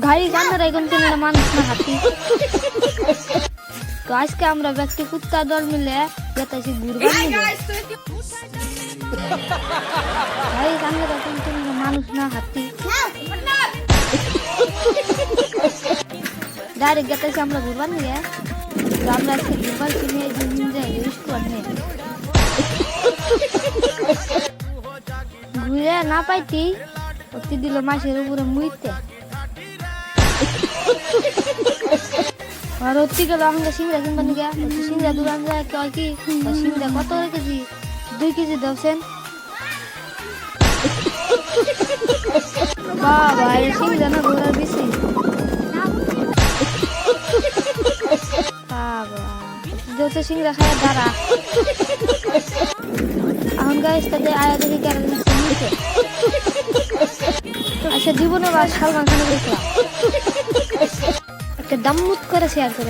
গাড়ি কান্নার এখন কেন মানুষ না হাতি। তো আজকে আমরা ব্যক্তি কুত্তা দল মিলে যেতেছি ঘুরবার মিলে। গাড়ি কান্নার এখন কেন মানুষ না হাতি। ডাইরেক্ট যেতেছি আমরা ঘুরবার মিলে। তো আমরা আজকে ঘুরবার কিনে যাই স্কুল নিয়ে ঘুরে না পাইতি অতি দিল মাসের উপরে মুইতে আর অতি গেল আমাকে সিংড়া কিনবা নিয়ে সিংড়া দোকান যায় কয় কি সিংড়া কত কেজি 2 কেজি দেবছেন বাবা এই সিংড়া না ঘোরার বেশি বাবা দেবছে সিংড়া খায় দাঁড়া এখন গাইস তাদের আয়া দেখি কেন নিচে আচ্ছা জীবনে বা সালমান খানের দেখলাম একটা দাম্মুত করে শেয়ার করে